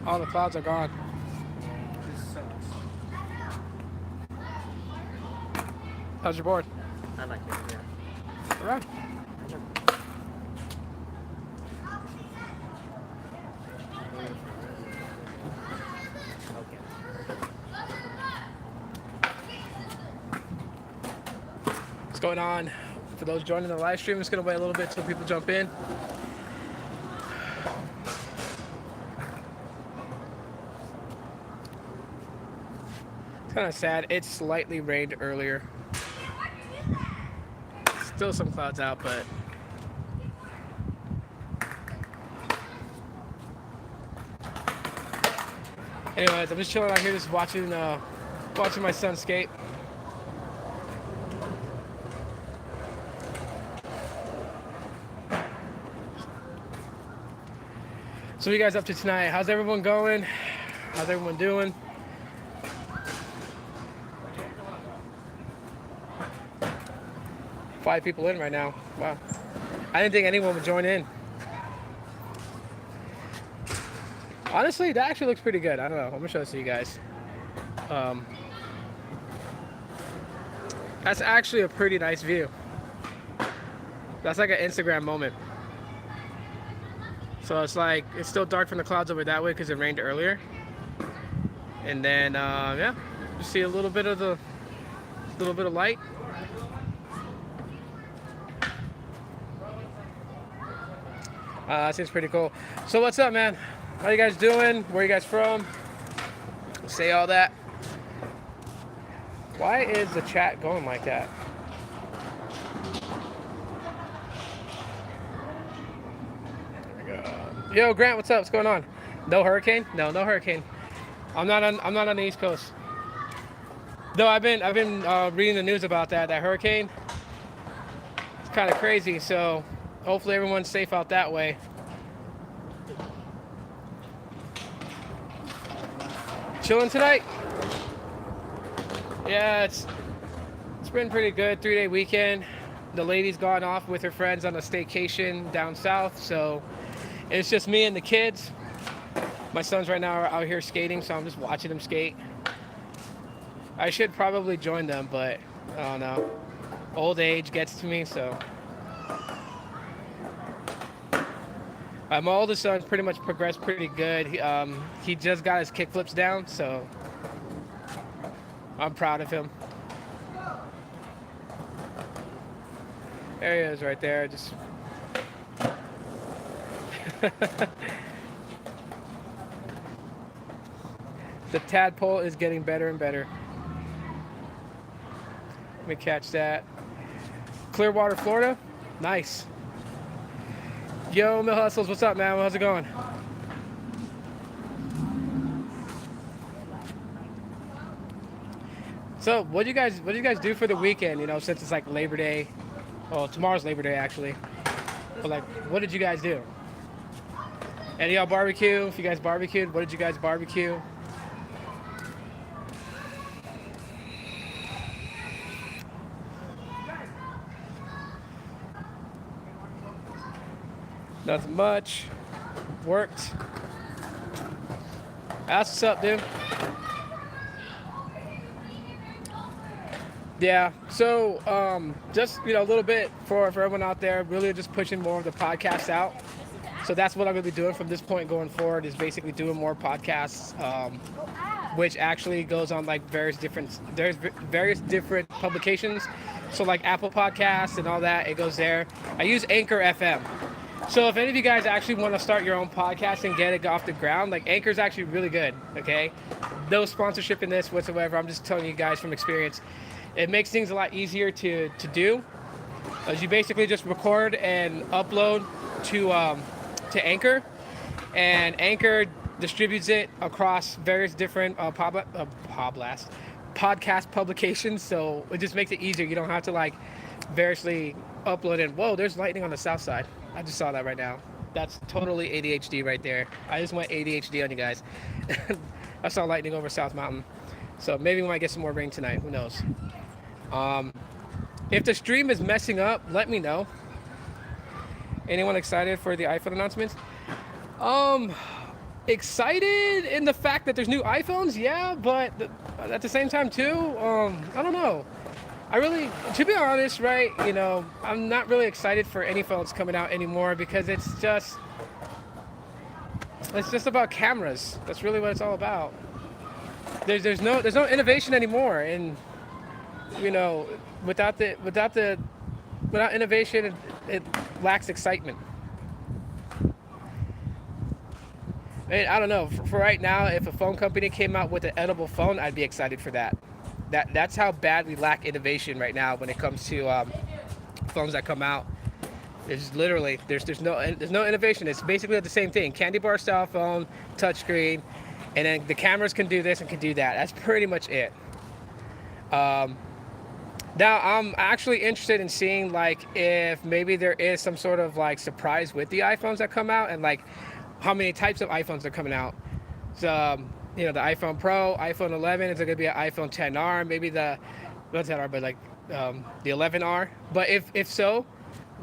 All the clouds are gone. This sucks. How's your board? I like it, yeah. All right. Okay. What's going on? For those joining the live stream, I'm just gonna wait a little bit till people jump in. It's kind of sad. It slightly rained earlier. Still some clouds out, but anyways, I'm just chilling out here, just watching my son skate. So what are you guys up to tonight? How's everyone going? How's everyone doing? Five people in right now. Wow. I didn't think anyone would join in. Honestly, that actually looks pretty good. I don't know. I'm gonna show this to you guys. That's actually a pretty nice view. That's like an Instagram moment. So it's like, it's still dark from the clouds over that way because it rained earlier. And then, yeah, you see a little bit of light. That seems pretty cool. So what's up, man? How you guys doing? Where you guys from? Say all that. Why is the chat going like that? Yo, Grant, what's up? What's going on? No hurricane? No hurricane. I'm not on the East Coast. Though I've been reading the news about that hurricane. It's kind of crazy. So hopefully everyone's safe out that way. Chilling tonight? Yeah, it's been pretty good. 3-day weekend. The lady's gone off with her friends on a staycation down south, so it's just me and the kids. My sons right now are out here skating, so I'm just watching them skate. I should probably join them, but I don't know. Old age gets to me, so. My oldest son's pretty much progressed pretty good. He just got his kickflips down, so I'm proud of him. There he is right there, just. The tadpole is getting better and better. Let me catch that. Clearwater, Florida? Nice. Yo, Mill Hustles, what's up, man? How's it going? So, what do you guys do for the weekend? You know, since it's like Labor Day. Well, tomorrow's Labor Day actually. But like, what did you guys do? Any of y'all barbecue? If you guys barbecued, what did you guys barbecue? Nothing much. Worked. That's what's up, dude. Yeah, so just, you know, a little bit for everyone out there, really just pushing more of the podcasts out. So that's what I'm going to be doing from this point going forward, is basically doing more podcasts, which actually goes on like various different publications. So like Apple Podcasts and all that, it goes there. I use Anchor FM. So if any of you guys actually want to start your own podcast and get it off the ground, like Anchor's actually really good, okay? No sponsorship in this whatsoever. I'm just telling you guys from experience. It makes things a lot easier to do, as you basically just record and upload to Anchor, and Anchor distributes it across various different podcast publications. So it just makes it easier. You don't have to like variously upload it. Whoa, there's lightning on the south side. I just saw that right now. That's totally ADHD right there. I just went ADHD on you guys. I saw lightning over South Mountain. So maybe we might get some more rain tonight. Who knows? If the stream is messing up, let me know. Anyone excited for the iPhone announcements? excited in the fact that there's new iPhones, yeah, but at the same time too, I don't know. I really, to be honest, right, I'm not really excited for any phones coming out anymore because it's just about cameras. That's really what it's all about. There's no innovation anymore, and you know, without innovation, it lacks excitement. I don't know. For right now, if a phone company came out with an edible phone, I'd be excited for that. That's how bad we lack innovation right now when it comes to phones that come out. There's no innovation. It's basically the same thing: candy bar style phone, touchscreen, and then the cameras can do this and can do that. That's pretty much it. Now I'm actually interested in seeing like if maybe there is some sort of like surprise with the iPhones that come out and like how many types of iPhones are coming out. So the iPhone Pro, iPhone 11 is going to be an iPhone 10R, maybe not 10R, but like the 11R. But if so,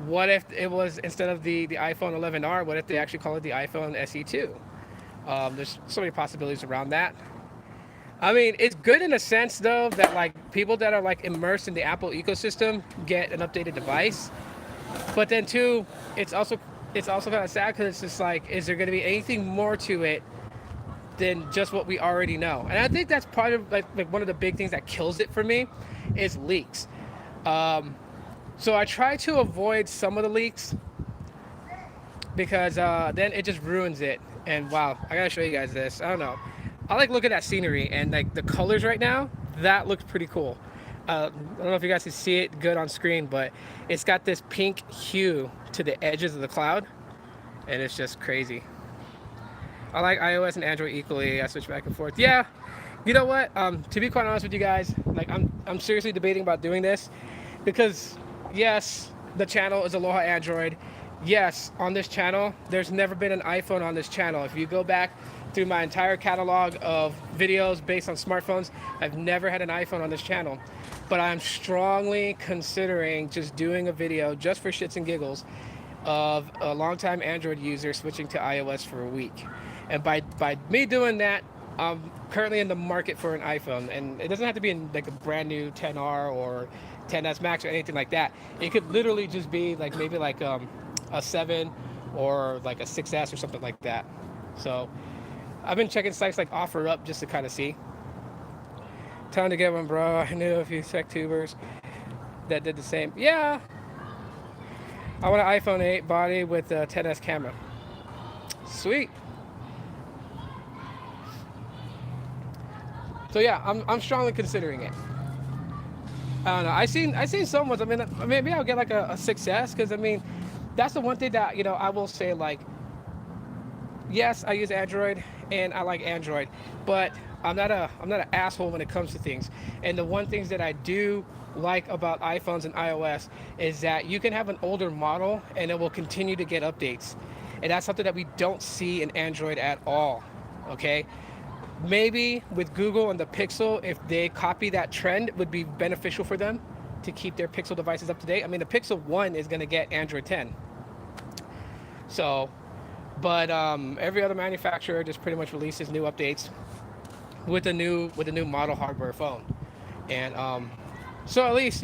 what if it was instead of the iPhone 11R? What if they actually call it the iPhone SE2? There's so many possibilities around that. I mean, it's good in a sense though that like people that are like immersed in the Apple ecosystem get an updated device. But then too, it's also kind of sad because it's just like, is there going to be anything more to it than just what we already know? And I think that's part of like one of the big things that kills it for me is leaks. So I try to avoid some of the leaks because then it just ruins it. And wow, I gotta show you guys this. I don't know. I like looking at scenery and like the colors right now. That looks pretty cool. I don't know if you guys can see it good on screen, but it's got this pink hue to the edges of the cloud, and it's just crazy. I like iOS and Android equally. I switch back and forth. Yeah, you know what? To be quite honest with you guys, like I'm seriously debating about doing this because yes, the channel is Aloha Android. Yes, on this channel, there's never been an iPhone on this channel. If you go back through my entire catalog of videos based on smartphones, I've never had an iPhone on this channel. But I'm strongly considering just doing a video just for shits and giggles of a longtime Android user switching to iOS for a week. And by me doing that, I'm currently in the market for an iPhone. And it doesn't have to be in like a brand new 10R or 10s Max or anything like that. It could literally just be like maybe like a 7 or like a 6S or something like that. So I've been checking sites like OfferUp just to kind of see. Time to get one, bro. I knew a few tech tubers that did the same. Yeah. I want an iPhone 8 body with a 10s camera. Sweet. So yeah, I'm strongly considering it. I don't know. I seen some ones. I mean, maybe I'll get like a 6S because I mean, that's the one thing that I will say like. Yes, I use Android and I like Android, but I'm not an asshole when it comes to things. And the one things that I do like about iPhones and iOS is that you can have an older model and it will continue to get updates. And that's something that we don't see in Android at all. Okay? Maybe with Google and the Pixel, if they copy that trend, it would be beneficial for them to keep their Pixel devices up to date. I mean, the Pixel 1 is going to get Android 10. So, but every other manufacturer just pretty much releases new updates with the new model hardware phone. And so at least,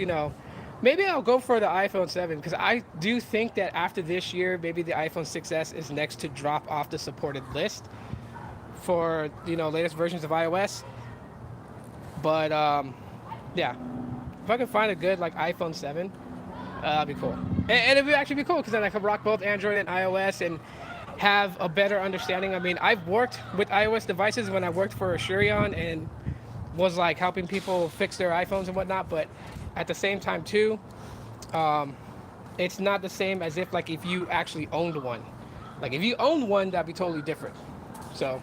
maybe I'll go for the iPhone 7 because I do think that after this year, maybe the iPhone 6S is next to drop off the supported list for, latest versions of iOS. But yeah, if I can find a good like iPhone 7, that'd be cool. And it would actually be cool because then I could rock both Android and iOS and have a better understanding. I mean, I've worked with iOS devices when I worked for Asurion and was like helping people fix their iPhones and whatnot, but at the same time too, it's not the same as if like if you actually owned one. Like if you owned one, that'd be totally different. So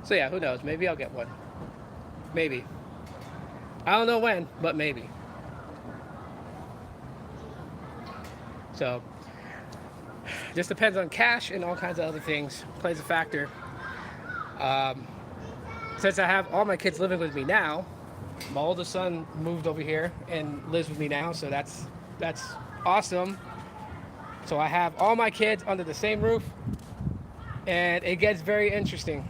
so yeah, who knows? Maybe I'll get one. Maybe. I don't know when, but maybe. So, just depends on cash and all kinds of other things. Plays a factor. Since I have all my kids living with me now, My oldest son moved over here and lives with me now, so that's awesome. So I have all my kids under the same roof, and it gets very interesting.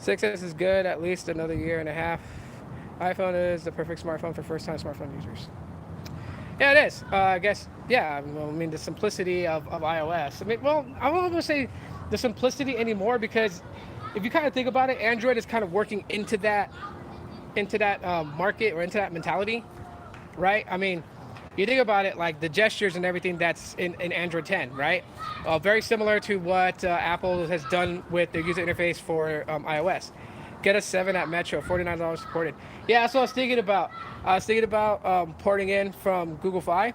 6S is good, at least another year and a half. iPhone is the perfect smartphone for first-time smartphone users. Yeah, it is. I guess, yeah, well, I mean, the simplicity of iOS. I mean, well, I won't even say the simplicity anymore because if you kind of think about it, Android is kind of working into that market or into that mentality, right? I mean, you think about it, like the gestures and everything that's in Android 10, right? Very similar to what Apple has done with their user interface for iOS. Get a 7 at Metro, $49 supported. Yeah, that's what I was thinking about. I was thinking about porting in from Google Fi.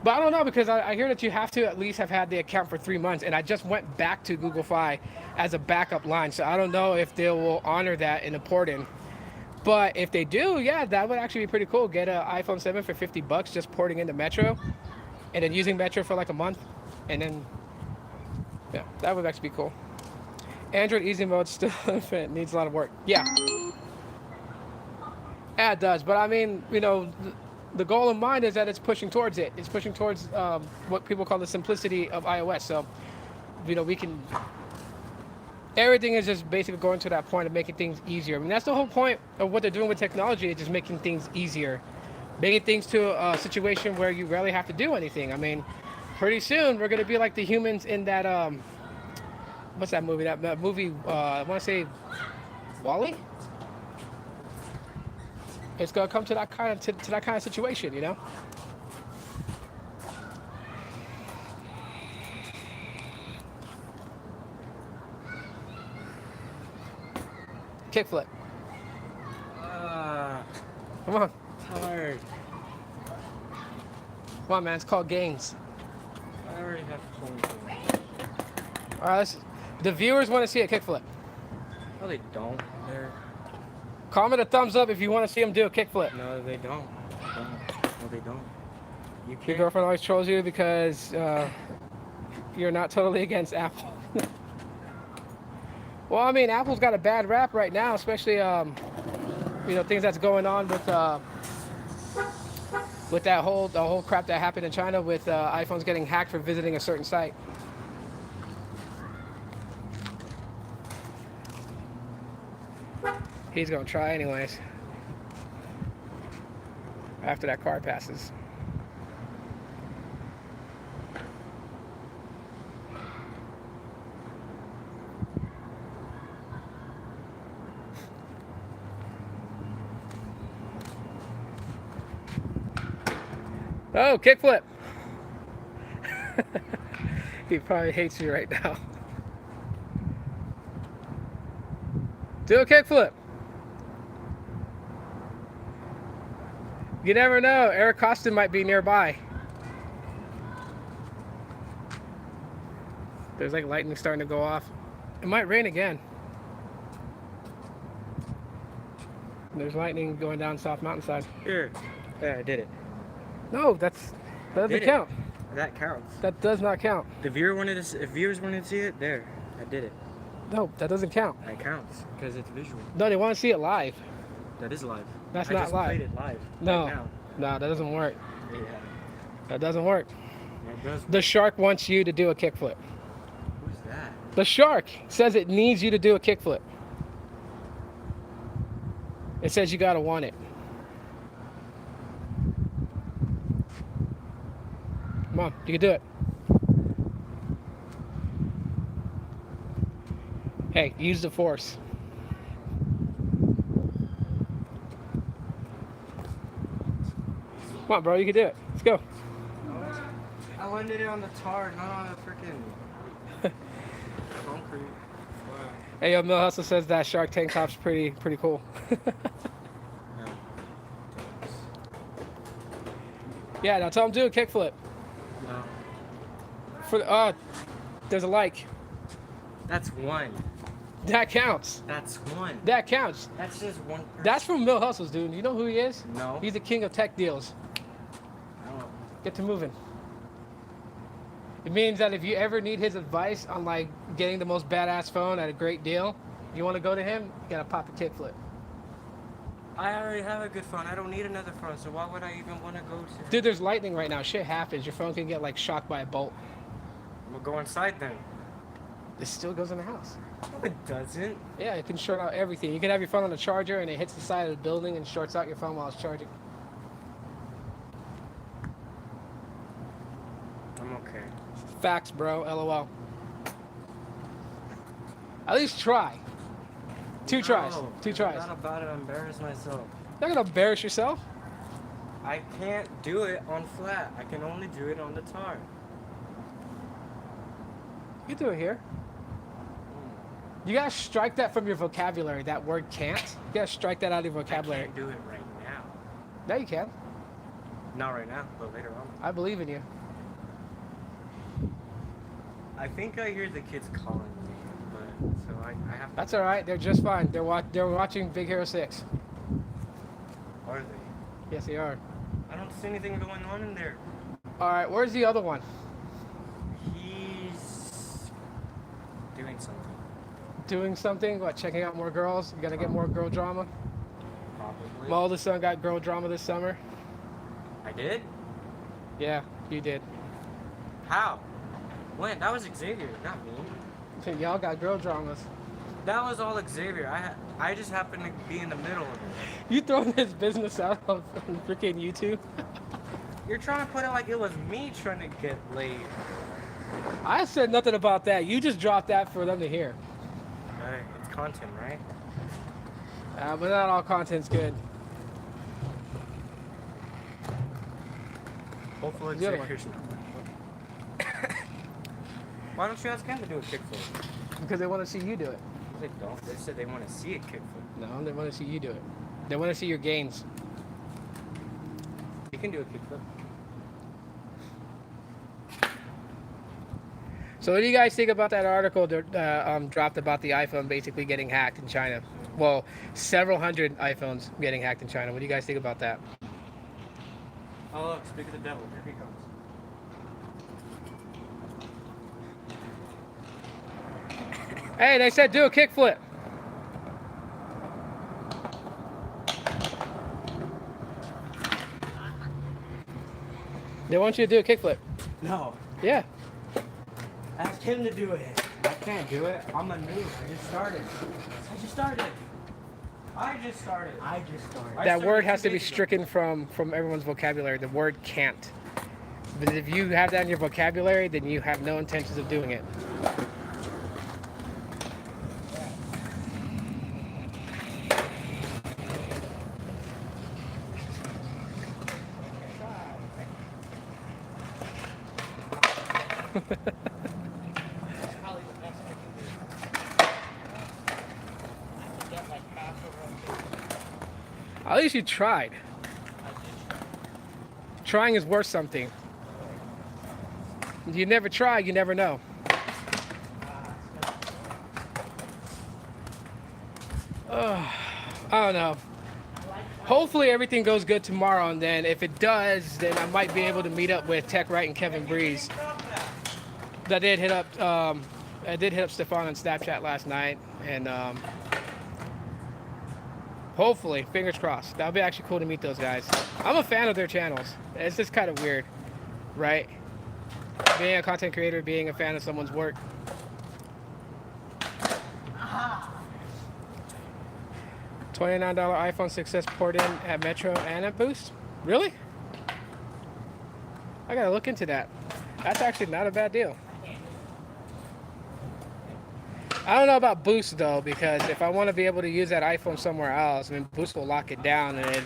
But I don't know because I hear that you have to at least have had the account for 3 months, and I just went back to Google Fi as a backup line. So I don't know if they will honor that in the port-in. But if they do, yeah, that would actually be pretty cool. Get an iPhone 7 for $50, just porting into Metro, and then using Metro for like a month, and then yeah, that would actually be cool. Android easy mode still needs a lot of work. Yeah, it does. But I mean, you know, the goal in mind is that it's pushing towards it. It's pushing towards what people call the simplicity of iOS. So, you know, we can. Everything is just basically going to that point of making things easier. I mean, that's the whole point of what they're doing with technology, is just making things easier. Making things to a situation where you rarely have to do anything. I mean, pretty soon we're going to be like the humans in that, what's that movie? That movie, I want to say, Wall-E? It's going to come to that kind of, to that kind of situation, you know? Kickflip. Come on. Tired. Come on, man. It's called games. I already have phone. All right, the viewers want to see a kickflip. No, they don't. They're... Comment a thumbs up if you want to see them do a kickflip. No, they don't. No, they don't. You Your can't. girlfriend always trolls you because you're not totally against Apple. Well, I mean, Apple's got a bad rap right now, especially you know, things that's going on with the whole crap that happened in China with iPhones getting hacked for visiting a certain site. He's gonna try anyways. After that car passes. Oh, kickflip. He probably hates you right now. Do a kickflip. You never know. Eric Costin might be nearby. There's like lightning starting to go off. It might rain again. There's lightning going down South Mountainside. Here. Yeah, I did it. No, that doesn't count. That counts. That does not count. If viewers wanted to see it, there. I did it. No, that doesn't count. That counts because it's visual. No, they want to see it live. That is live. That's I not just live. played it live. No, Right now. no, that doesn't work. Yeah. That doesn't work. That does. The shark wants you to do a kickflip. Who's that? The shark says it needs you to do a kickflip. It says you gotta want it. Come on, you can do it. Hey, use the force. Come on, bro, you can do it. Let's go. I landed it on the tar, not on the freaking concrete. Wow. Hey, yo, Mill Hustle says that Shark Tank top's pretty cool. Yeah, now tell him do a kickflip. No. For there's a like. That's one. That counts. That's one. That counts. That's just one person. That's from Mill Hustles, dude. You know who he is? No. He's the king of tech deals. I don't know. Get to moving. It means that if you ever need his advice on like getting the most badass phone at a great deal, you want to go to him, you gotta pop a kickflip. I already have a good phone. I don't need another phone, so why would I even want to go to? Dude, there's lightning right now. Shit happens. Your phone can get like shocked by a bolt. I'm gonna go inside then. It still goes in the house. No, it doesn't. Yeah, it can short out everything. You can have your phone on a charger and it hits the side of the building and shorts out your phone while it's charging. I'm okay. Facts, bro. LOL. At least try. Two tries. No, Two tries. I'm not about to embarrass myself. You're not gonna embarrass yourself. I can't do it on flat. I can only do it on the tar. You can do it here. You gotta strike that from your vocabulary. That word can't. You gotta strike that out of your vocabulary. I can't do it right now. No, you can. Not right now, but later on. I believe in you. I think I hear the kids calling me, but so I have to. That's all right. They're just fine. They're watching Big Hero 6. Are they? Yes, they are. I don't see anything going on in there. All right. Where's the other one? He's doing something. Doing something? What? Checking out more girls? You gonna get more girl drama? Probably. My oldest son got girl drama this summer. I did? Yeah, you did. How? When? That was Xavier, not me. Y'all got girl dramas. That was all Xavier. I just happened to be in the middle of it. You throwing his business out on freaking YouTube? You're trying to put it like it was me trying to get laid. I said nothing about that. You just dropped that for them to hear. Hey, it's content, right? But not all content's good. Hopefully The other one. Xavier's not. Why don't you ask him to do a kickflip? Because they want to see you do it. They don't. They said they want to see a kickflip. No, they want to see you do it. They want to see your gains. He can do a kickflip. So what do you guys think about that article that dropped about the iPhone basically getting hacked in China? Well, several hundred iPhones getting hacked in China. What do you guys think about that? Oh, look, speak of the devil. Here he comes. Hey, they said do a kickflip. They want you to do a kickflip. No. Yeah. Ask him to do it. I can't do it. I'm a noob. I just started. That word has to be stricken from everyone's vocabulary. The word can't. But if you have that in your vocabulary, then you have no intentions of doing it. At least you tried. Trying is worth something. You never try, you never know. I don't know. Hopefully everything goes good tomorrow, and then if it does, then I might be able to meet up with Tech Right and Kevin Breeze. I did hit up Stefan on Snapchat last night, and hopefully, fingers crossed. That would be actually cool to meet those guys. I'm a fan of their channels. It's just kind of weird, right? Being a content creator, being a fan of someone's work. $29 iPhone 6s poured in at Metro and at Boost? Really? I gotta look into that. That's actually not a bad deal. I don't know about Boost though, because if I want to be able to use that iPhone somewhere else, I mean, Boost will lock it down, and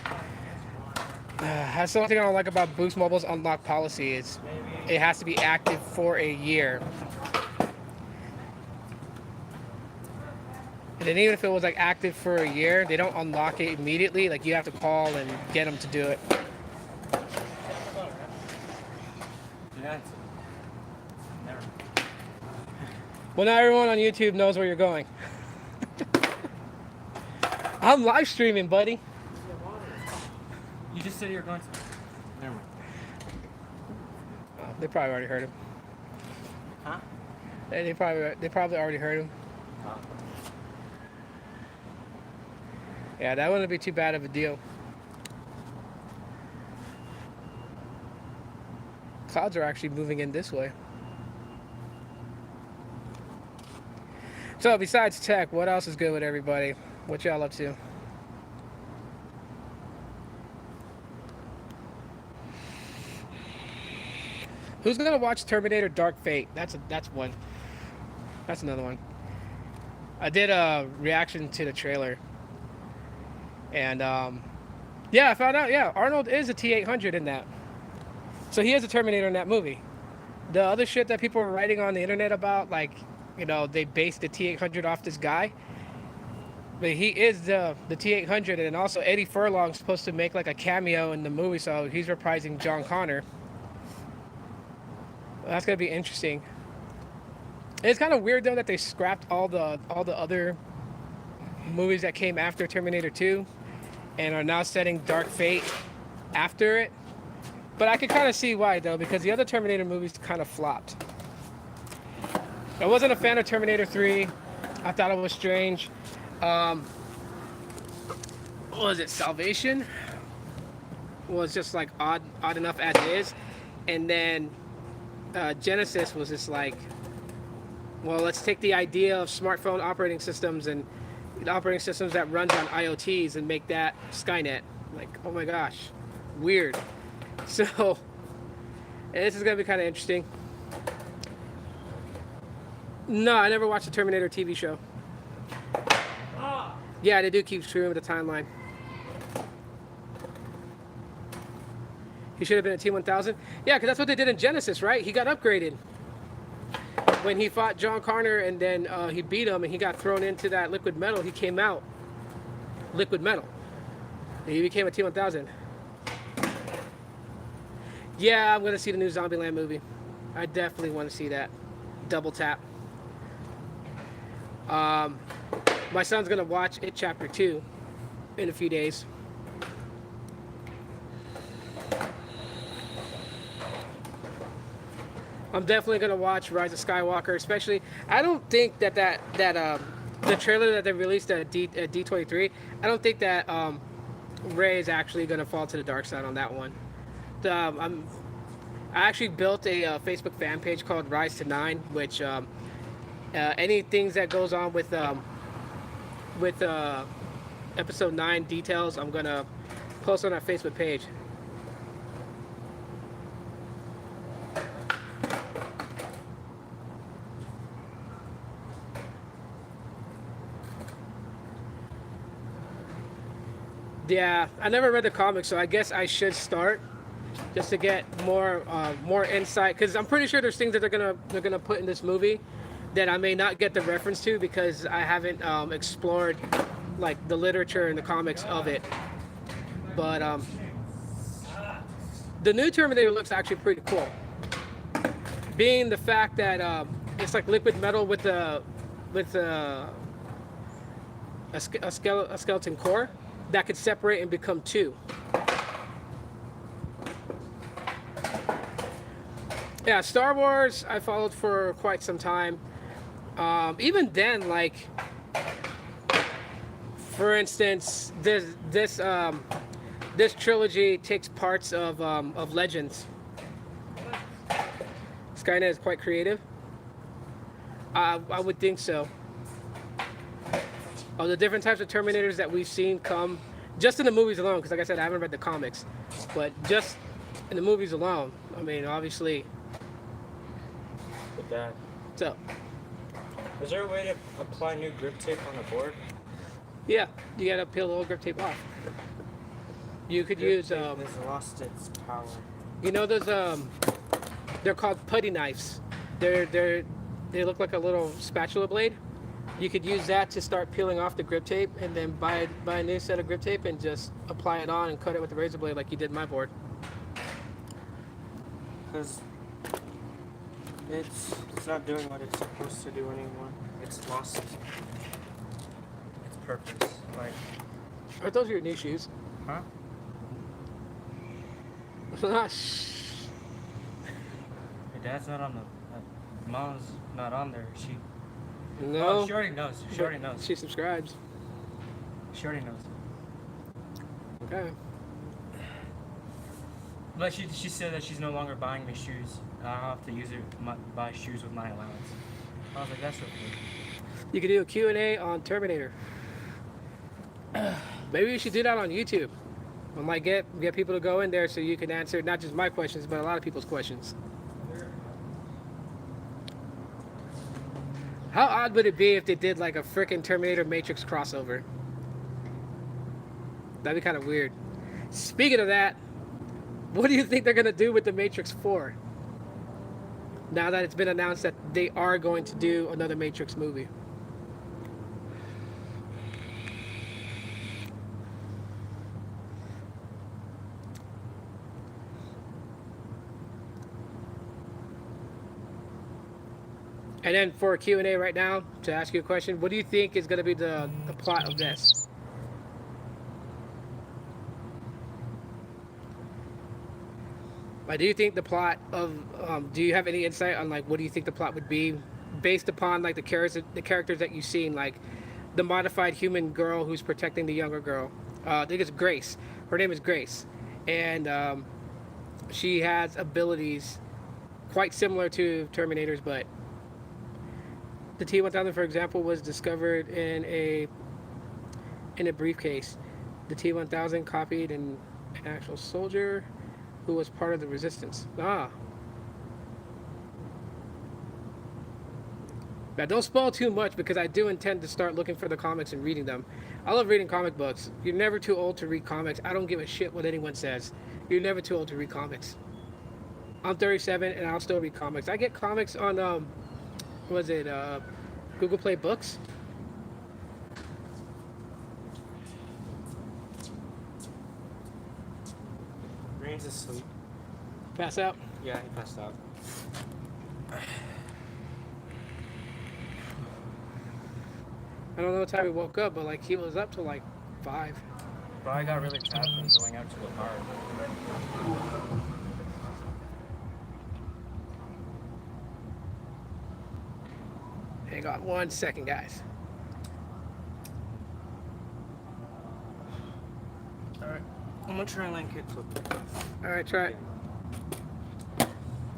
that's something I don't like about Boost Mobile's unlock policy. It has to be active for a year. And then even if it was like active for a year, they don't unlock it immediately. Like you have to call and get them to do it. Yeah, Well, now everyone on YouTube knows where you're going. I'm live streaming, buddy. you just said you were going to. Never mind. Oh, they probably already heard him. Huh? They probably already heard him. Oh. Yeah, that wouldn't be too bad of a deal. Clouds are actually moving in this way. So besides tech, what else is good with everybody? What y'all up to? Who's gonna watch Terminator Dark Fate? That's one. That's another one. I did a reaction to the trailer, and yeah, I found out. Yeah, Arnold is a T-800 in that, so he is a Terminator in that movie. The other shit that people were writing on the internet about, like, they based the T-800 off this guy, but he is the T-800, and also Eddie Furlong's supposed to make like a cameo in the movie, so he's reprising John Connor. That's gonna be interesting. It's kind of weird though that they scrapped all the other movies that came after Terminator 2 and are now setting Dark Fate after it. But I can kind of see why though, because the other Terminator movies kind of flopped. I wasn't a fan of Terminator 3. I thought it was strange. What was it? Salvation was just like odd enough as it is, and then Genesis was just like, well, let's take the idea of smartphone operating systems and operating systems that runs on IoTs and make that Skynet. Like, oh my gosh, weird. So, this is gonna be kind of interesting. No, I never watched the Terminator TV show. Yeah, they do keep screwing with the timeline. He should have been a T-1000. Yeah, because that's what they did in Genesis, right? He got upgraded when he fought John Connor, and then he beat him, and he got thrown into that liquid metal. He came out liquid metal. And he became a T-1000. Yeah, I'm gonna see the new Zombieland movie. I definitely want to see that. Double tap. My son's gonna watch It Chapter 2 in a few days. I'm definitely gonna watch Rise of Skywalker, especially. I don't think that the trailer that they released at D23. I don't think that Rey is actually gonna fall to the dark side on that one. I actually built a Facebook fan page called Rise to 9, which any things that goes on with episode 9 details, I'm gonna post on our Facebook page. Yeah, I never read the comics, so I guess I should start just to get more insight. Because I'm pretty sure there's things that they're gonna put in this movie that I may not get the reference to because I haven't explored like the literature and the comics of it. But the new Terminator looks actually pretty cool. Being the fact that it's like liquid metal with a skeleton core that could separate and become two. Yeah, Star Wars I followed for quite some time. Even then, like, for instance, this trilogy takes parts of Legends. Skynet is quite creative. I would think so. Of the different types of Terminators that we've seen come just in the movies alone, because like I said, I haven't read the comics, but just in the movies alone, I mean, obviously. With that. So. Is there a way to apply new grip tape on the board? Yeah, you gotta peel the old grip tape off. You could use has lost its power. You know those they're called putty knives. They look like a little spatula blade. You could use that to start peeling off the grip tape, and then buy a new set of grip tape and just apply it on and cut it with the razor blade like you did my board. Because it's not doing what it's supposed to do anymore. It's lost its purpose. Like, Are those your new shoes? huh? Yeah, Your dad's not on the Mom's not on there. No. Oh, she already knows. She already knows. She subscribes. She already knows. Okay. But she said that she's no longer buying me shoes. I'll have to buy shoes with my allowance. I was like, that's okay. You could do a Q&A on Terminator. Maybe you should do that on YouTube. And like get people to go in there so you can answer not just my questions, but a lot of people's questions. How odd would it be if they did like a frickin' Terminator Matrix crossover? That'd be kind of weird. Speaking of that, what do you think they're gonna do with the Matrix 4? Now that it's been announced that they are going to do another Matrix movie. And then for a Q&A right now, to ask you a question, what do you think is going to be the plot of this? Like, do you think the plot of, do you have any insight on, like, what do you think the plot would be based upon, like, the characters that you've seen, like, the modified human girl who's protecting the younger girl? I think it's Grace. Her name is Grace. And she has abilities quite similar to Terminator's, but the T-1000, for example, was discovered in a briefcase. The T-1000 copied an actual soldier who was part of the resistance. Ah. Now, don't spoil too much because I do intend to start looking for the comics and reading them. I love reading comic books. You're never too old to read comics. I don't give a shit what anyone says. You're never too old to read comics. I'm 37 and I'll still read comics. I get comics on Google Play Books. Green's asleep. Pass out. Yeah, he passed out. I don't know what time he woke up, but like he was up till like 5. Bro, I got really tired from going out to the bar. Hang on 1 second, guys. Alright. I'm gonna try and land kickflip. Alright, try it.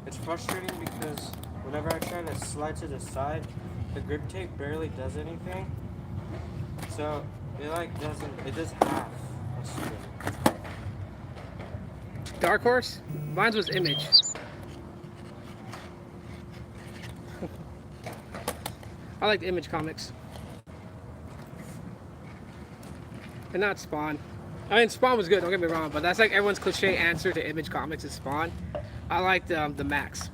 It's frustrating because whenever I try to slide to the side, the grip tape barely does anything. So it does half a spin. Dark Horse? Mine was Image. I like the Image comics. And not Spawn. I mean, Spawn was good, don't get me wrong, but that's like everyone's cliche answer to Image comics is Spawn. I like the Max.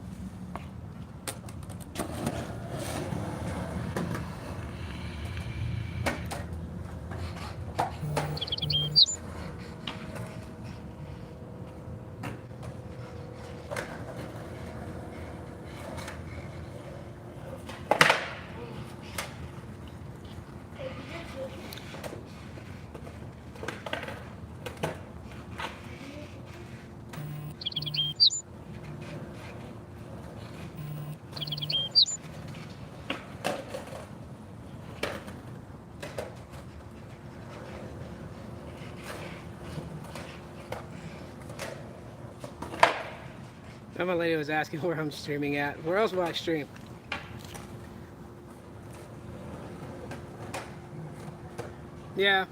My lady was asking where I'm streaming at. Where else will I stream? Yeah.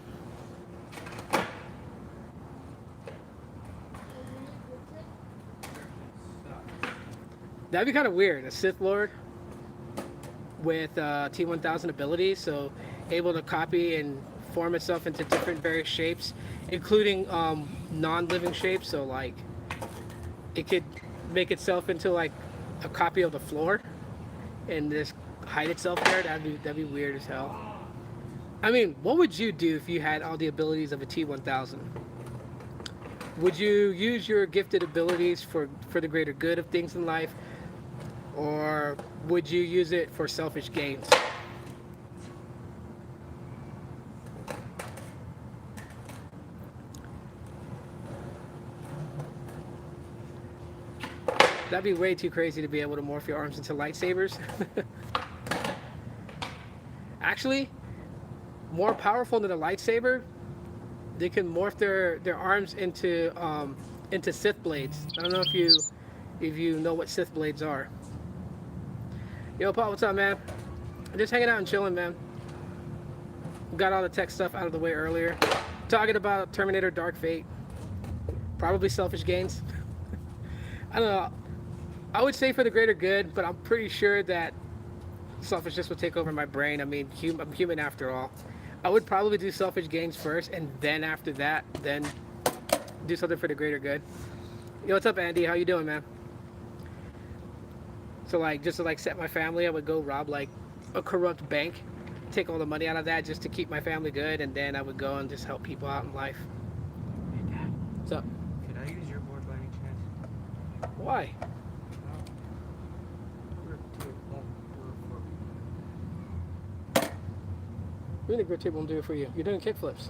That'd be kind of weird. A Sith Lord with T-1000 abilities, so able to copy and form itself into different various shapes, including non-living shapes. So like, it could make itself into like a copy of the floor and just hide itself there. That'd be weird as hell. I mean, what would you do if you had all the abilities of a T-1000? Would you use your gifted abilities for the greater good of things in life, or would you use it for selfish gains? That'd be way too crazy to be able to morph your arms into lightsabers. Actually, more powerful than a lightsaber, they can morph their arms into Sith blades. I don't know if you know what Sith blades are. Yo, Paul, what's up, man? I'm just hanging out and chilling, man. Got all the tech stuff out of the way earlier. Talking about Terminator Dark Fate. Probably selfish gains. I don't know. I would say for the greater good, but I'm pretty sure that selfishness will take over my brain. I mean, I'm human after all. I would probably do selfish gains first, and then after that, then do something for the greater good. Yo, what's up, Andy? How you doing, man? So, like, just to, like, set my family, I would go rob, like, a corrupt bank, take all the money out of that just to keep my family good, and then I would go and just help people out in life. Hey, Dad. What's up? Could I use your board by any chance? Why? Really, grip table won't do it for you. You're doing kickflips.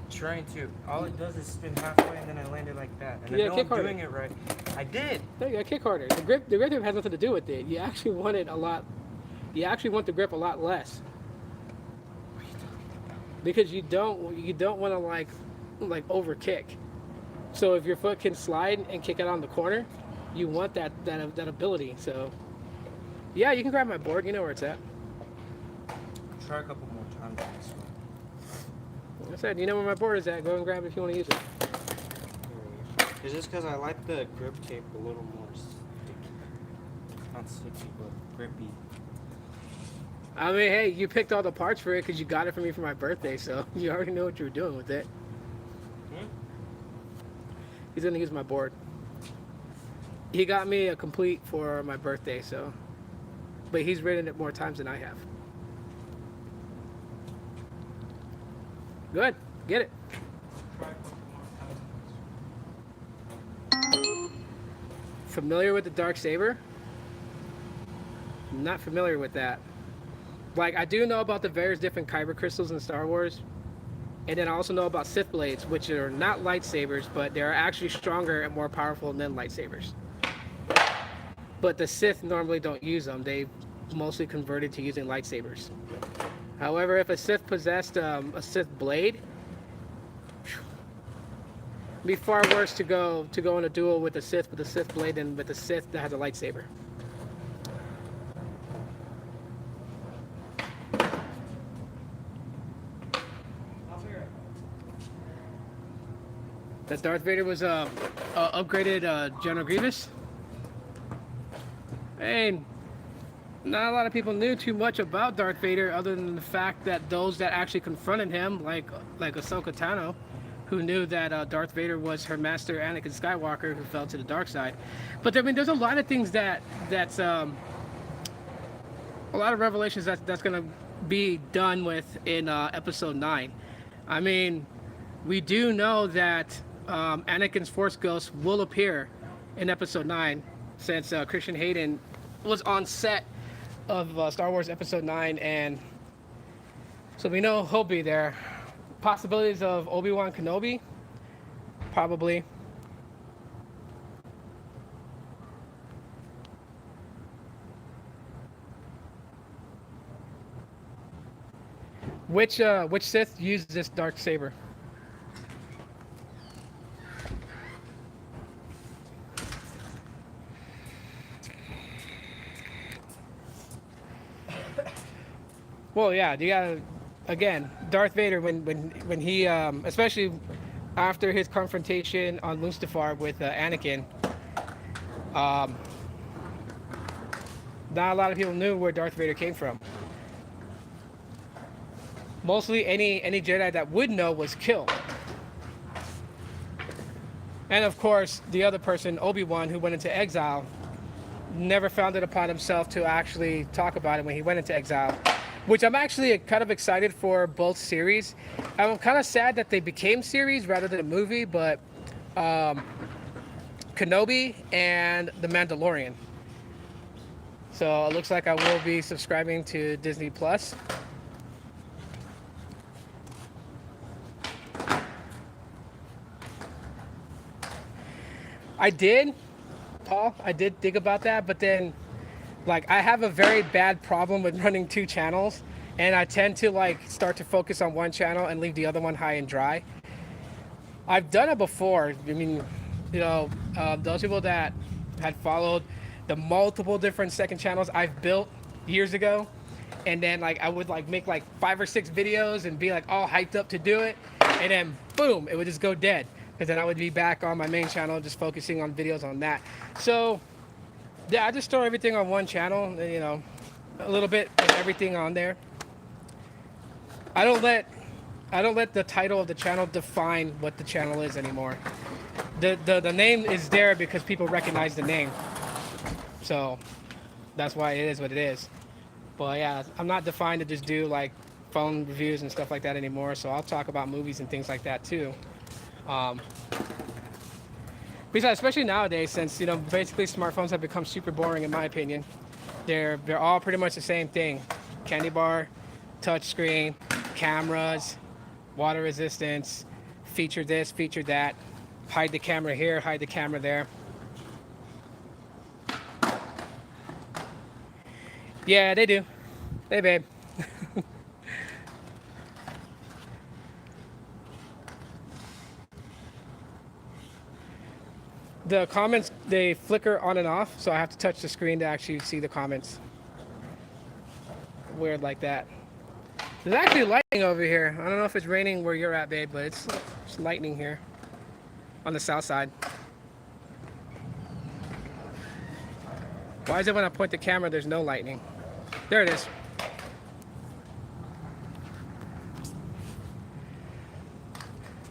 Trying to. All it does is spin halfway and then I landed like that. And I know I'm doing it right. I did. There you go, kick harder. The grip has nothing to do with it. You actually want it a lot. You actually want the grip a lot less. Because you don't want to like over kick. So if your foot can slide and kick it on the corner, you want that ability. So yeah, you can grab my board. You know where it's at. Try a couple more times. Like I said, you know where my board is at. Go and grab it if you want to use it. Is this because I like the grip tape a little more sticky? Not sticky, but grippy. I mean, hey, you picked all the parts for it because you got it for me for my birthday, so you already know what you were doing with it. He's gonna use my board. He got me a complete for my birthday, so, but he's ridden it more times than I have. Good, get it. Familiar with the dark saber? Not familiar with that. Like, I do know about the various different kyber crystals in Star Wars, and then I also know about Sith blades, which are not lightsabers, but they're actually stronger and more powerful than lightsabers. But the Sith normally don't use them. They mostly converted to using lightsabers. However, if a Sith possessed a Sith blade, it'd be far worse to go in a duel with a Sith blade than with a Sith that has a lightsaber. That Darth Vader was upgraded General Grievous. And not a lot of people knew too much about Darth Vader other than the fact that those that actually confronted him, like Ahsoka Tano, who knew that Darth Vader was her master Anakin Skywalker, who fell to the dark side. But I mean, there's a lot of things that's a lot of revelations that's gonna be done with in Episode 9. I mean, we do know that Anakin's Force Ghost will appear in Episode 9, since Christian Hayden was on set of Star Wars Episode 9, and so we know he'll be there. Possibilities of Obi-Wan Kenobi? Probably. Which Sith used this dark saber? Well, yeah, you gotta, again, Darth Vader, when he, especially after his confrontation on Mustafar with Anakin, not a lot of people knew where Darth Vader came from. Mostly any Jedi that would know was killed. And of course, the other person, Obi-Wan, who went into exile, never found it upon himself to actually talk about it when he went into exile. Which I'm actually kind of excited for both series. I'm kind of sad that they became series rather than a movie, but Kenobi and The Mandalorian. So it looks like I will be subscribing to Disney Plus. I did call. I did think about that, but then like I have a very bad problem with running two channels, and I tend to like start to focus on one channel and leave the other one high and dry. I've done it before. I mean, those people that had followed the multiple different second channels I've built years ago, and then like I would like make like 5 or 6 videos and be like all hyped up to do it, and then boom, it would just go dead, because then I would be back on my main channel just focusing on videos on that. So yeah, I just store everything on one channel, a little bit of everything on there. I don't let the title of the channel define what the channel is anymore. The name is there because people recognize the name. So that's why it is what it is. But yeah, I'm not defined to just do like phone reviews and stuff like that anymore. So I'll talk about movies and things like that too. Besides, especially nowadays, since basically smartphones have become super boring in my opinion. They're all pretty much the same thing: candy bar, touch screen, cameras, water resistance, feature this, feature that, hide the camera here, hide the camera there. Yeah, they do. Hey, babe. The comments, they flicker on and off, so I have to touch the screen to actually see the comments. Weird like that. There's actually lightning over here. I don't know if it's raining where you're at, babe, but it's lightning here on the south side. Why is it when I point the camera there's no lightning? There it is.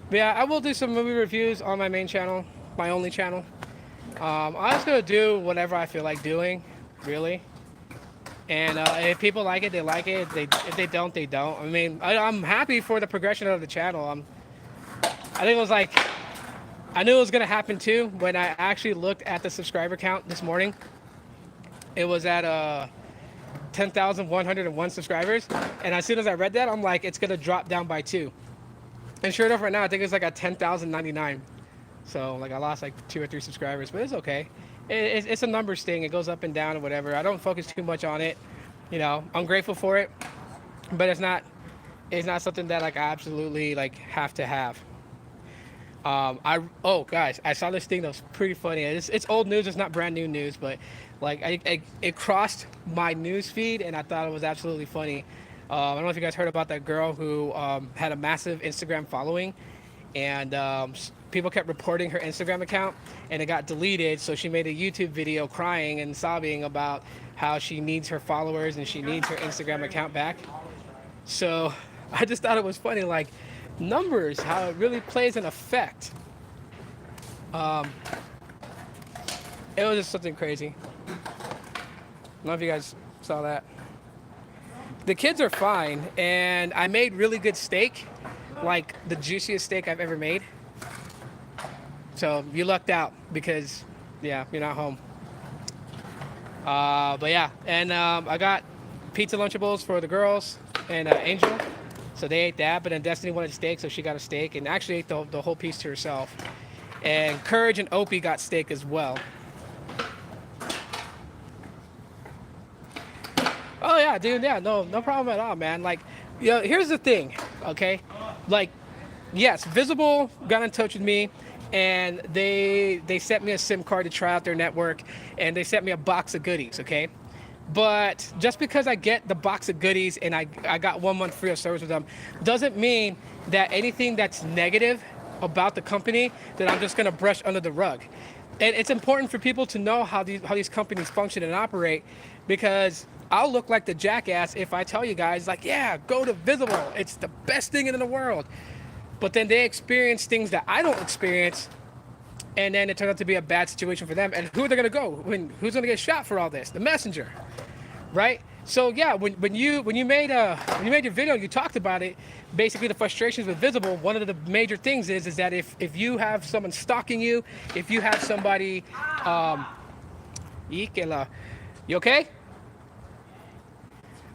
But yeah, I will do some movie reviews on my main channel, my only channel. I'm just gonna do whatever I feel like doing, really. And if people like it, they like it. If they don't, they don't. I mean, I'm happy for the progression of the channel. I think it was like, I knew it was gonna happen too when I actually looked at the subscriber count this morning. It was at 10,101 subscribers, and as soon as I read that, I'm like, it's gonna drop down by 2. And sure enough, right now I think it's like at 10,099. So like I lost like 2 or 3 subscribers, but it's okay. It's a numbers thing. It goes up and down or whatever. I don't focus too much on it. I'm grateful for it, but it's not something that like I absolutely like have to have. Oh guys, I saw this thing that was pretty funny. It's old news. It's not brand new news, but like it crossed my news feed, and I thought it was absolutely funny. I don't know if you guys heard about that girl who had a massive Instagram following, and people kept reporting her Instagram account, and it got deleted. So she made a YouTube video crying and sobbing about how she needs her followers and she needs her Instagram account back. So I just thought it was funny, like numbers, how it really plays an effect. It was just something crazy. I don't know if you guys saw that. The kids are fine, and I made really good steak, like the juiciest steak I've ever made. So you lucked out because, yeah, you're not home. But yeah, and I got pizza Lunchables for the girls and Angel, so they ate that. But then Destiny wanted steak, so she got a steak and actually ate the whole piece to herself. And Courage and Opie got steak as well. Oh yeah, dude, yeah, no problem at all, man. Like, here's the thing, okay? Like, yes, Visible got in touch with me, and they sent me a SIM card to try out their network, and they sent me a box of goodies, okay? But just because I get the box of goodies and I got 1 month free of service with them, doesn't mean that anything that's negative about the company that I'm just gonna brush under the rug. And it's important for people to know how these companies function and operate, because I'll look like the jackass if I tell you guys, like, yeah, go to Visible. It's the best thing in the world. But then they experience things that I don't experience, and then it turns out to be a bad situation for them. And who are they gonna go? Who's gonna get shot for all this? The messenger, right? So yeah, when you made your video, you talked about it. Basically, the frustrations with Visible. One of the major things is that if you have someone stalking you, if you have somebody, you okay?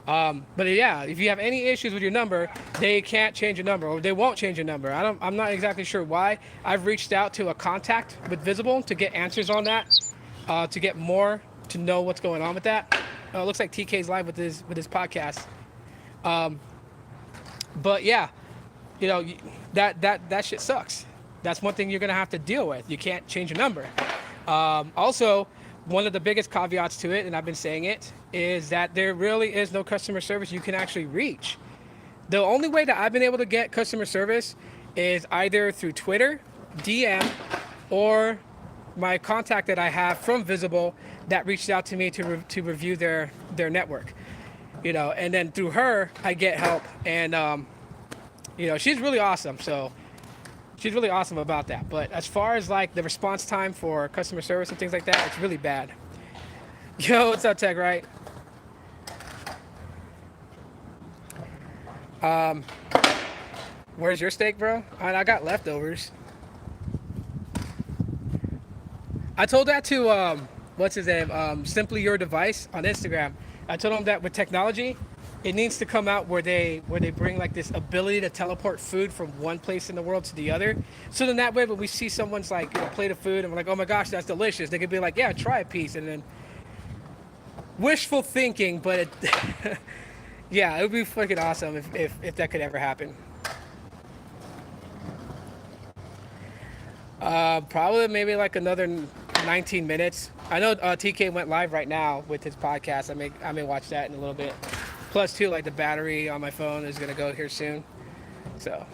But yeah, if you have any issues with your number, they can't change your number, or they won't change your number. I'm not exactly sure why. I've reached out to a contact with Visible to get answers on that. to get more to know what's going on with that. It looks like TK's live with his podcast. But yeah, that shit sucks. That's one thing you're gonna have to deal with. You can't change your number. Also, one of the biggest caveats to it, and I've been saying it, is that there really is no customer service you can actually reach. The only way that I've been able to get customer service is either through Twitter, DM, or my contact that I have from Visible that reached out to me to review their network. And then through her, I get help. And, she's really awesome. So she's really awesome about that. But as far as like the response time for customer service and things like that, it's really bad. Yo, what's up, Tech, right? Where's your steak, bro? I got leftovers. I told that to what's his name? Simply Your Device on Instagram. I told him that with technology, it needs to come out where they bring like this ability to teleport food from one place in the world to the other. So then that way, when we see someone's like plate of food and we're like, oh my gosh, that's delicious, they could be like, yeah, try a piece, and then wishful thinking, but it, yeah, it would be fucking awesome if that could ever happen. Probably maybe like another 19 minutes. I know TK went live right now with his podcast. I may watch that in a little bit. Plus, too, like the battery on my phone is gonna go here soon. So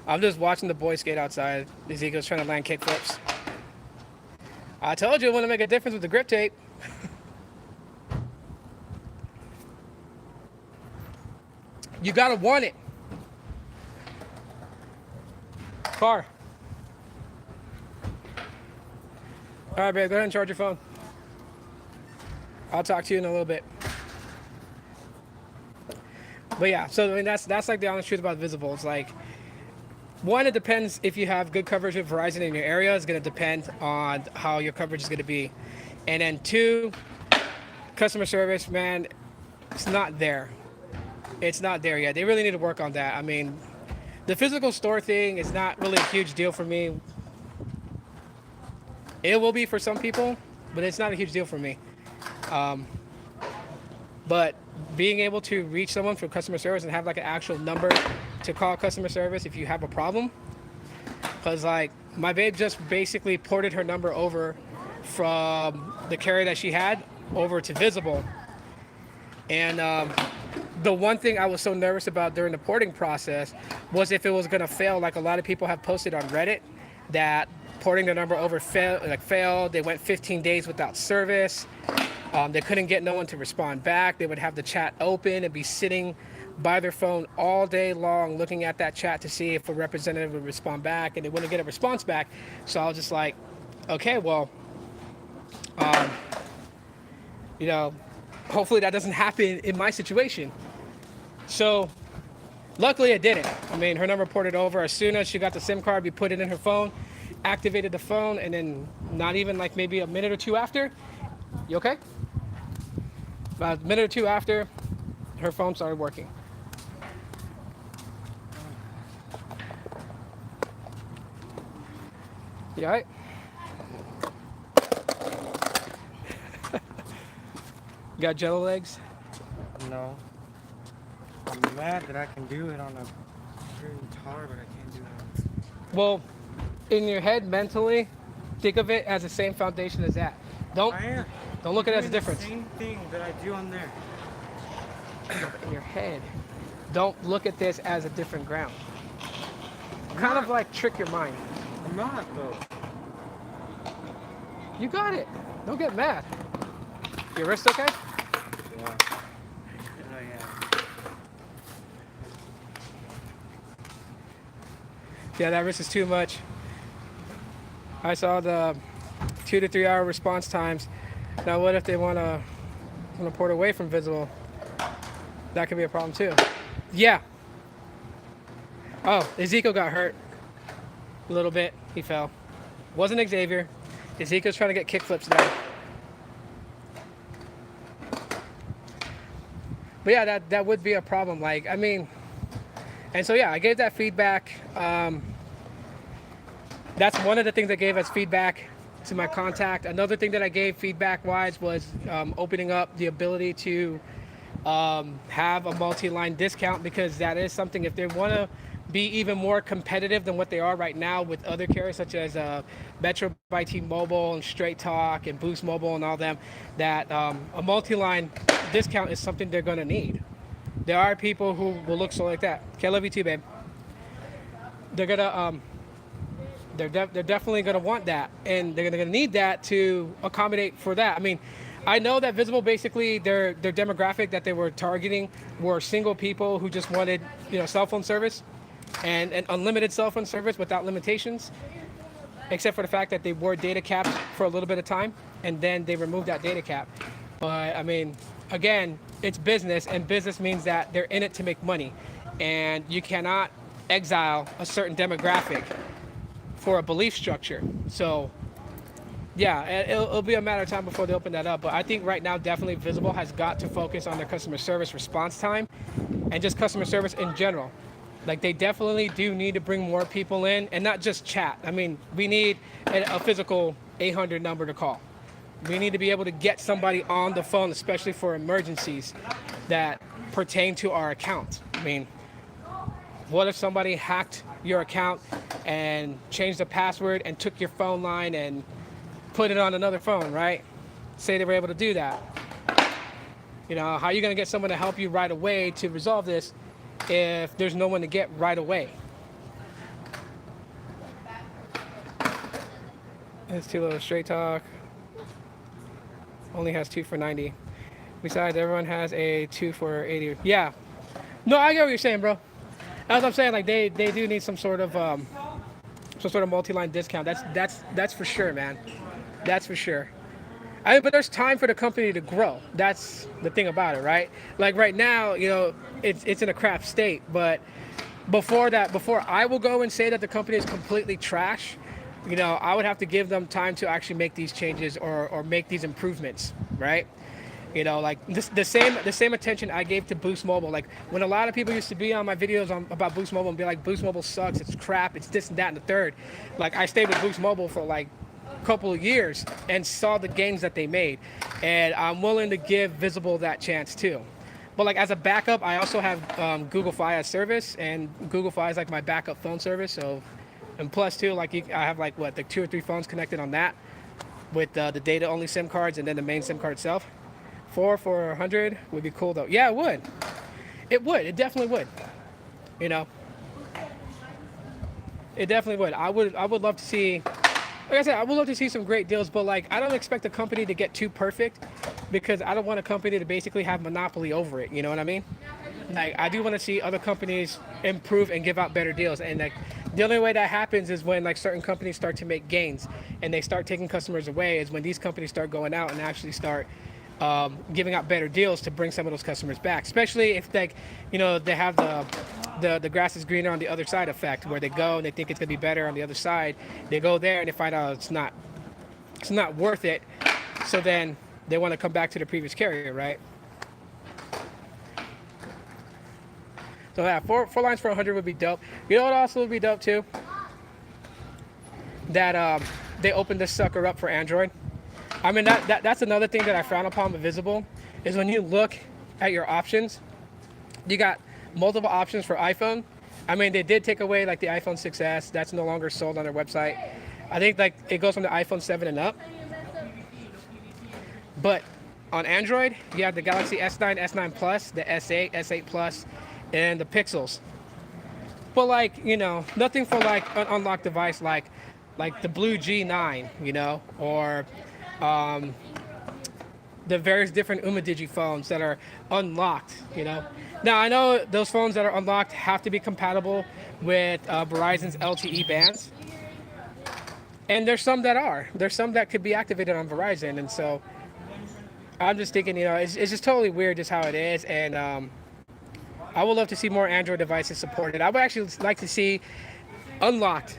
I'm just watching the boys skate outside. Ezekiel's trying to land kickflips. I told you it wouldn't make a difference with the grip tape. You gotta want it. Car. All right, babe, go ahead and charge your phone. I'll talk to you in a little bit. But yeah, so I mean that's like the honest truth about Visible. It's like, one, it depends if you have good coverage with Verizon in your area. It's going to depend on how your coverage is going to be. And then two, customer service, man, it's not there. It's not there yet. They really need to work on that. I mean, the physical store thing is not really a huge deal for me. It will be for some people, but it's not a huge deal for me. But being able to reach someone for customer service and have like an actual number to call customer service if you have a problem, because like my babe just basically ported her number over from the carrier that she had over to Visible. And the one thing I was so nervous about during the porting process was if it was going to fail, like a lot of people have posted on Reddit that porting their number over failed. They went 15 days without service. They couldn't get no one to respond back. They would have the chat open and be sitting by their phone all day long looking at that chat to see if a representative would respond back, and they wouldn't get a response back. So I was just like, okay, well, hopefully that doesn't happen in my situation. So luckily it didn't. I mean, her number ported over. As soon as she got the SIM card, we put it in her phone, activated the phone, and then not even like maybe a minute or two after, you okay? About a minute or two after, her phone started working. You all right? You got jello legs? No. I'm mad that I can do it on a freaking guitar, but I can't do it. Well, in your head, mentally, think of it as the same foundation as that. Don't look at it as a difference. The same thing that I do on there. In your head, don't look at this as a different ground. Kind of like trick your mind. I'm not, though. You got it. Don't get mad. Your wrist okay? Yeah. Oh, yeah. Yeah, that wrist is too much. I saw the 2 to 3 hour response times. Now what if they want to port away from Visible? That could be a problem too. Yeah. Oh, Ezekiel got hurt a little bit. He fell. Wasn't Xavier. Ezekiel's trying to get kickflips now. But yeah, that would be a problem. Like, I mean, and so yeah, I gave that feedback. That's one of the things I gave as feedback to my contact. Another thing that I gave feedback wise was opening up the ability to have a multi-line discount, because that is something, if they want to be even more competitive than what they are right now with other carriers such as Metro by T-Mobile and Straight Talk and Boost Mobile and all them, that a multi-line discount is something they're going to need. There are people who will look so like that. Okay, I love you too, babe. They're gonna they're definitely gonna want that, and they're gonna need that to accommodate for that. I mean, I know that Visible, basically their demographic that they were targeting were single people who just wanted, cell phone service and unlimited cell phone service without limitations, except for the fact that they were data capped for a little bit of time, and then they removed that data cap. But I mean, again, it's business, and business means that they're in it to make money, and you cannot exile a certain demographic for a belief structure. So yeah, it'll be a matter of time before they open that up. But I think right now, definitely Visible has got to focus on their customer service response time and just customer service in general. Like, they definitely do need to bring more people in, and not just chat. I mean, we need a physical 800 number to call. We need to be able to get somebody on the phone, especially for emergencies that pertain to our account. I mean, what if somebody hacked your account and changed the password and took your phone line and put it on another phone, right? Say they were able to do that. How are you going to get someone to help you right away to resolve this if there's no one to get right away? It's too low. Straight Talk only has 2 for 90. Besides, everyone has a 2 for 80. Yeah. No, I get what you're saying, bro. As I'm saying, like, they do need some sort of multi-line discount. That's for sure, man. That's for sure. I mean, but there's time for the company to grow. That's the thing about it, right? Like, right now, it's in a crap state. But before I will go and say that the company is completely trash, I would have to give them time to actually make these changes or make these improvements, right? Like the same attention I gave to Boost Mobile. Like, when a lot of people used to be on my videos about Boost Mobile and be like, Boost Mobile sucks, it's crap, it's this and that and the third. Like, I stayed with Boost Mobile for like a couple of years and saw the gains that they made. And I'm willing to give Visible that chance too. But like, as a backup, I also have Google Fi as service, and Google Fi is like my backup phone service. So, and plus too, like, I have like 2 or 3 phones connected on that with the data only SIM cards and then the main SIM card itself. 4 for 100 would be cool though. Yeah, it would. It definitely would. It definitely would. I would love to see, like I said, I would love to see some great deals, but like, I don't expect a company to get too perfect, because I don't want a company to basically have monopoly over it. You know what I mean? Like, I do want to see other companies improve and give out better deals. And like, the only way that happens is when like certain companies start to make gains and they start taking customers away, is when these companies start going out and actually start giving out better deals to bring some of those customers back. Especially if, like, they have the grass is greener on the other side effect, where they go and they think it's gonna be better on the other side. They go there and they find out it's not worth it. So then they want to come back to the previous carrier, right? So yeah, four lines for 100 would be dope. You know what also would be dope too? That they opened this sucker up for Android. I mean, that's another thing that I frown upon with Visible, is when you look at your options, you got multiple options for iPhone. I mean, they did take away like the iPhone 6s. That's no longer sold on their website. I think like it goes from the iPhone 7 and up. But on Android, you have the Galaxy S9, S9 Plus, the S8, S8 Plus, and the Pixels. But like, nothing for like an unlocked device like the Blue G9, or the various different Umidigi phones that are unlocked, Now, I know those phones that are unlocked have to be compatible with Verizon's LTE bands. And there's some that are. There's some that could be activated on Verizon. And so I'm just thinking, it's just totally weird just how it is. And I would love to see more Android devices supported. I would actually like to see unlocked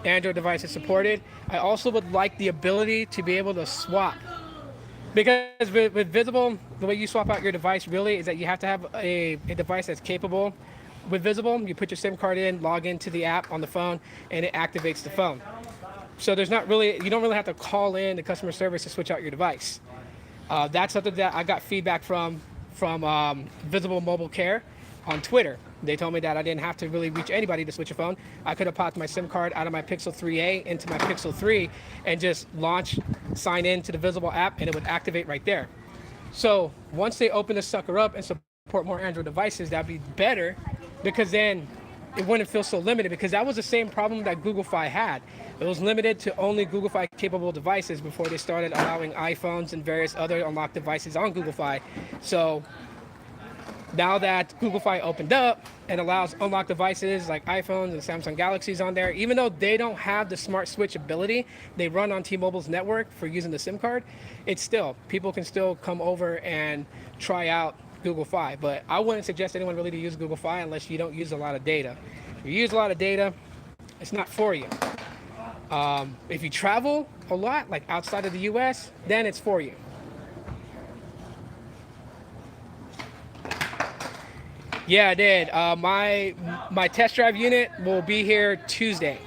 Android devices supported. I also would like the ability to be able to swap. Because with Visible, the way you swap out your device really is that you have to have a device that's capable. With Visible, you put your SIM card in, log into the app on the phone, and it activates the phone. So there's not really, you don't really have to call in the customer service to switch out your device. That's something that I got feedback from Visible Mobile Care on Twitter. They told me that I didn't have to really reach anybody to switch a phone. I could have popped my SIM card out of my Pixel 3a into my Pixel 3 and just sign in to the Visible app, and it would activate right there. So once they open this sucker up and support more Android devices, that'd be better, because then it wouldn't feel so limited, because that was the same problem that Google Fi had. It was limited to only Google Fi capable devices before they started allowing iPhones and various other unlocked devices on Google Fi. So now that Google Fi opened up and allows unlocked devices like iPhones and Samsung Galaxies on there, even though they don't have the smart switch ability, they run on T-Mobile's network for using the SIM card, it's still, people can still come over and try out Google Fi. But I wouldn't suggest anyone really to use Google Fi unless you don't use a lot of data. If you use a lot of data, it's not for you. If you travel a lot, like outside of the US, then it's for you. Yeah, I did. My test drive unit will be here Tuesday.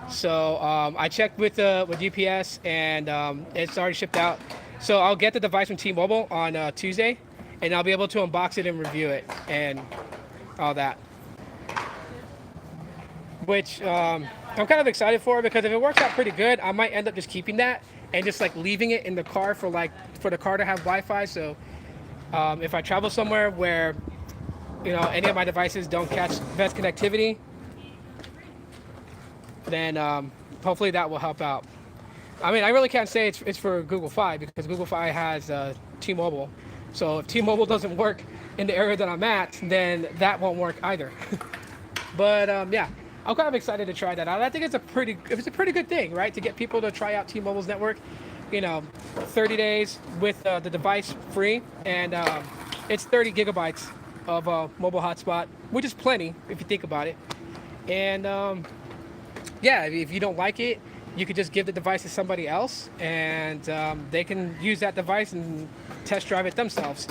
So I checked with UPS, and it's already shipped out. So I'll get the device from T-Mobile on Tuesday, and I'll be able to unbox it and review it and all that. Which I'm kind of excited for, because if it works out pretty good, I might end up just keeping that and just like leaving it in the car for the car to have Wi-Fi. So if I travel somewhere where any of my devices don't catch best connectivity, then hopefully that will help out. I mean, I really can't say it's for Google Fi, because Google Fi has T-Mobile. So if T-Mobile doesn't work in the area that I'm at, then that won't work either. But yeah, I'm kind of excited to try that out. I think it's a pretty good thing, right? To get people to try out T-Mobile's network. 30 days with the device free, and it's 30 gigabytes of mobile hotspot, which is plenty if you think about it. And yeah, if you don't like it, you could just give the device to somebody else, and they can use that device and test drive it themselves.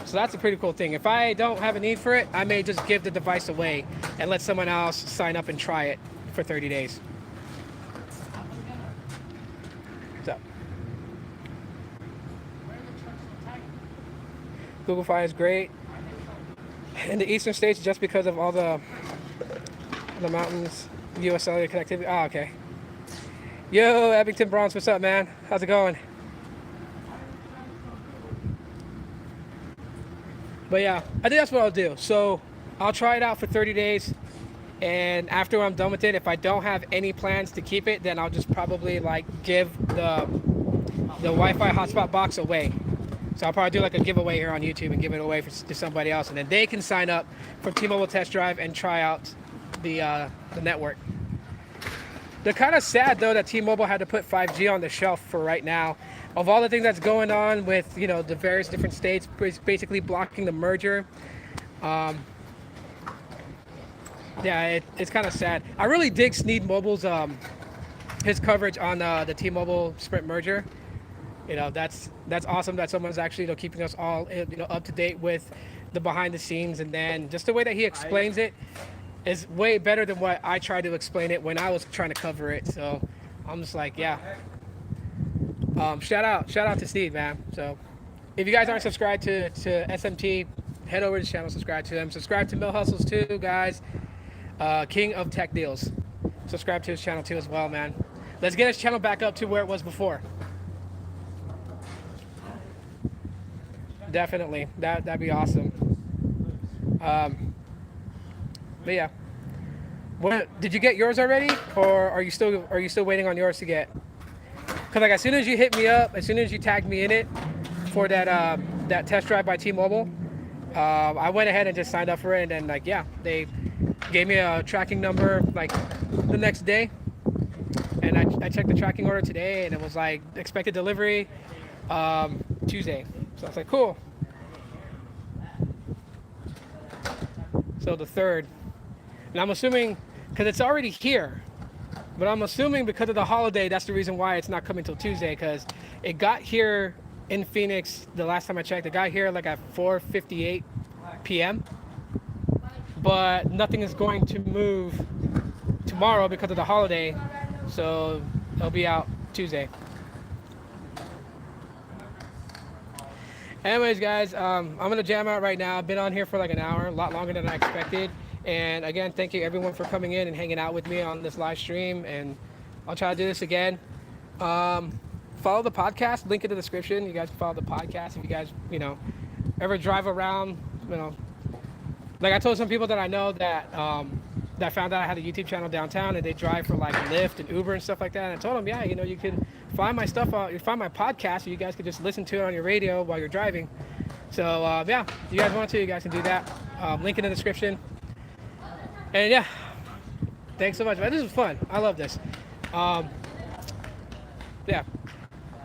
So that's a pretty cool thing. If I don't have a need for it, I may just give the device away and let someone else sign up and try it for 30 days. So Google Fi is great in the eastern states just because of all the mountains, US cellular connectivity. Oh, okay. Yo, Abington Bronx, what's up, man? How's it going? But yeah, I think that's what I'll do. So I'll try it out for 30 days. And after I'm done with it, if I don't have any plans to keep it, then I'll just probably give the Wi-Fi hotspot box away. So I'll probably do a giveaway here on YouTube and give it away to somebody else. And then they can sign up for T-Mobile Test Drive and try out the network. They're kind of sad, though, that T-Mobile had to put 5G on the shelf for right now. Of all the things that's going on with, the various different states basically blocking the merger. Yeah, it's kind of sad. I really dig Sneed Mobile's his coverage on the T-Mobile Sprint merger. That's awesome that someone's actually keeping us all up to date with the behind the scenes, and then just the way that he explains it is way better than what I tried to explain it when I was trying to cover it. So I'm just like, yeah. Shout out to Steve, man. So if you guys aren't subscribed to SMT, head over to the channel, subscribe to him. Subscribe to Mill Hustles too, guys. King of Tech Deals. Subscribe to his channel too as well, man. Let's get his channel back up to where it was before. Definitely, that'd be awesome. But yeah, what did you get yours already, or are you still waiting on yours to get? Cause as soon as you hit me up, as soon as you tagged me in it for that test drive by T-Mobile, I went ahead and just signed up for it, and then yeah, they gave me a tracking number the next day, and I checked the tracking order today, and it was expected delivery Tuesday. So I was like, cool. So the 3rd, and I'm assuming because it's already here. But I'm assuming because of the holiday, that's the reason why it's not coming till Tuesday, because it got here in Phoenix, the last time I checked, it got here at 4:58 p.m. But nothing is going to move tomorrow because of the holiday So it'll be out Tuesday. Anyways, guys, I'm gonna jam out right now. I've been on here for like an hour, a lot longer than I expected. And again, thank you everyone for coming in and hanging out with me on this live stream. And I'll try to do this again. Follow the podcast, link in the description. You guys can follow the podcast if you guys, ever drive around, like I told some people that I know that that found out I had a YouTube channel downtown, and they drive for like Lyft and Uber and stuff like that. And I told them, yeah, you can find my stuff out, you find my podcast, so you guys can just listen to it on your radio while you're driving. So yeah, if you guys want to, you guys can do that. Link in the description. And yeah, thanks so much, man. This is fun. I love this. Yeah,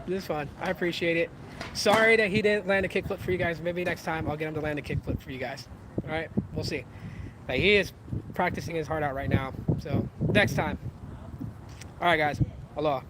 this is fun. I appreciate it. Sorry that he didn't land a kickflip for you guys. Maybe next time I'll get him to land a kickflip for you guys. All right, we'll see. But he is practicing his heart out right now. So next time. All right, guys. Aloha.